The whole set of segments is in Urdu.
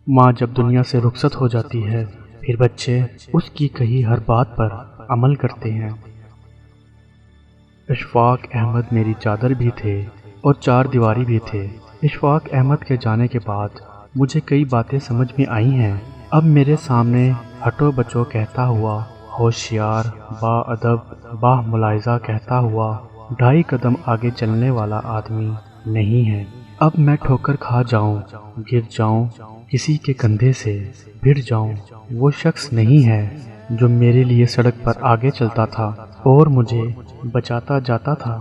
ماں جب دنیا سے رخصت ہو جاتی ہے پھر بچے اس کی کہی ہر بات پر عمل کرتے ہیں۔ اشفاق احمد میری چادر بھی تھے اور چار دیواری بھی تھے۔ اشفاق احمد کے جانے کے بعد مجھے کئی باتیں سمجھ میں آئی ہیں۔ اب میرے سامنے ہٹو بچو کہتا ہوا، ہوشیار، با ادب، با ملاحظہ کہتا ہوا 2.5 قدم آگے چلنے والا آدمی نہیں ہے۔ اب میں ٹھوکر کھا جاؤں، گر جاؤں، کسی کے کندھے سے بھڑ جاؤں، وہ شخص نہیں ہے جو میرے لیے سڑک پر آگے چلتا تھا اور مجھے بچاتا جاتا تھا۔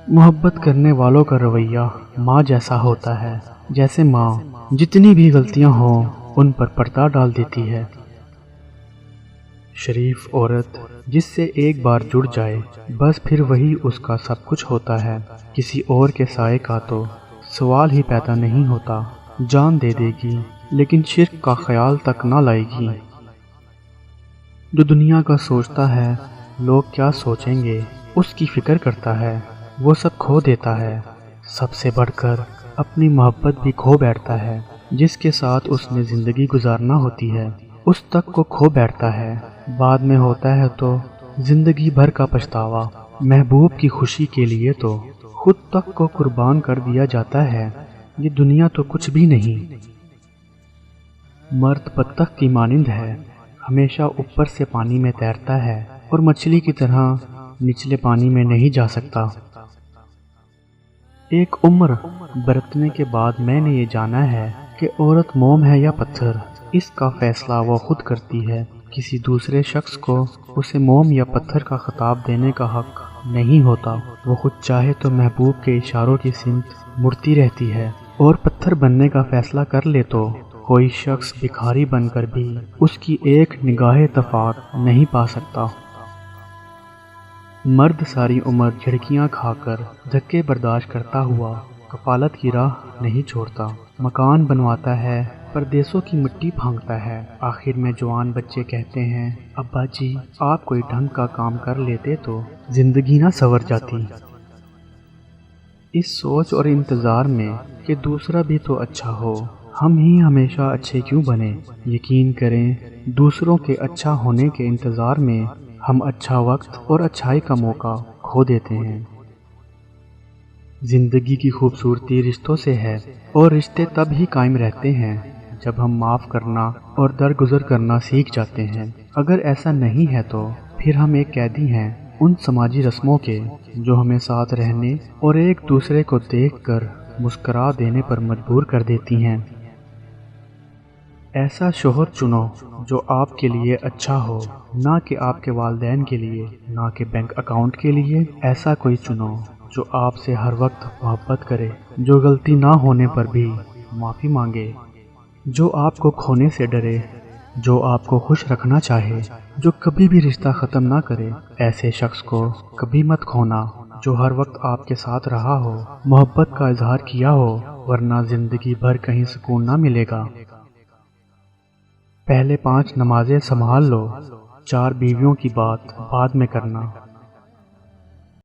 محبت کرنے والوں کا رویہ ماں جیسا ہوتا ہے، جیسے ماں جتنی بھی غلطیاں ہوں ان پر پردہ ڈال دیتی ہے۔ شریف عورت جس سے ایک بار جڑ جائے بس پھر وہی اس کا سب کچھ ہوتا ہے۔ کسی اور کے سائے کا تو سوال ہی پیدا نہیں ہوتا۔ جان دے دے گی لیکن شرک کا خیال تک نہ لائے گی۔ جو دنیا کا سوچتا ہے لوگ کیا سوچیں گے اس کی فکر کرتا ہے، وہ سب کھو دیتا ہے، سب سے بڑھ کر اپنی محبت بھی کھو بیٹھتا ہے۔ جس کے ساتھ اس نے زندگی گزارنا ہوتی ہے اس تک کو کھو بیٹھتا ہے، بعد میں ہوتا ہے تو زندگی بھر کا پچھتاوا۔ محبوب کی خوشی کے لیے تو خود تک کو قربان کر دیا جاتا ہے۔ یہ دنیا تو کچھ بھی نہیں۔ مرد بطخ کی مانند ہے، ہمیشہ اوپر سے پانی میں تیرتا ہے اور مچھلی کی طرح نچلے پانی میں نہیں جا سکتا۔ ایک عمر برتنے کے بعد میں نے یہ جانا ہے کہ عورت موم ہے یا پتھر، اس کا فیصلہ وہ خود کرتی ہے۔ کسی دوسرے شخص کو اسے موم یا پتھر کا خطاب دینے کا حق نہیں ہوتا۔ وہ خود چاہے تو محبوب کے اشاروں کی سمت مڑتی رہتی ہے اور پتھر بننے کا فیصلہ کر لے تو کوئی شخص بھکاری بن کر بھی اس کی ایک نگاہ اتفاق نہیں پا سکتا۔ مرد ساری عمر جھڑکیاں کھا کر دھکے برداشت کرتا ہوا کفالت کی راہ نہیں چھوڑتا۔ مکان بنواتا ہے، پردیسوں کی مٹی پھانکتا ہے۔ آخر میں جوان بچے کہتے ہیں ابا جی آپ کوئی ڈھنگ کا کام کر لیتے تو زندگی نہ سنور جاتی۔ اس سوچ اور انتظار میں کہ دوسرا بھی تو اچھا ہو، ہم ہی ہمیشہ اچھے کیوں بنے؟ یقین کریں دوسروں کے اچھا ہونے کے انتظار میں ہم اچھا وقت اور اچھائی کا موقع کھو دیتے ہیں۔ زندگی کی خوبصورتی رشتوں سے ہے اور رشتے تب ہی قائم رہتے ہیں جب ہم معاف کرنا اور درگزر کرنا سیکھ جاتے ہیں۔ اگر ایسا نہیں ہے تو پھر ہم ایک قیدی ہیں ان سماجی رسموں کے جو ہمیں ساتھ رہنے اور ایک دوسرے کو دیکھ کر مسکرا دینے پر مجبور کر دیتی ہیں۔ ایسا شوہر چنو جو آپ کے لیے اچھا ہو، نہ کہ آپ کے والدین کے لیے، نہ کہ بینک اکاؤنٹ کے لیے۔ ایسا کوئی چنو جو آپ سے ہر وقت محبت کرے، جو غلطی نہ ہونے پر بھی معافی مانگے، جو آپ کو کھونے سے ڈرے، جو آپ کو خوش رکھنا چاہے، جو کبھی بھی رشتہ ختم نہ کرے۔ ایسے شخص کو کبھی مت کھونا جو ہر وقت آپ کے ساتھ رہا ہو، محبت کا اظہار کیا ہو، ورنہ زندگی بھر کہیں سکون نہ ملے گا۔ پہلے 5 نمازیں سنبھال لو، 4 بیویوں کی بات بعد میں کرنا۔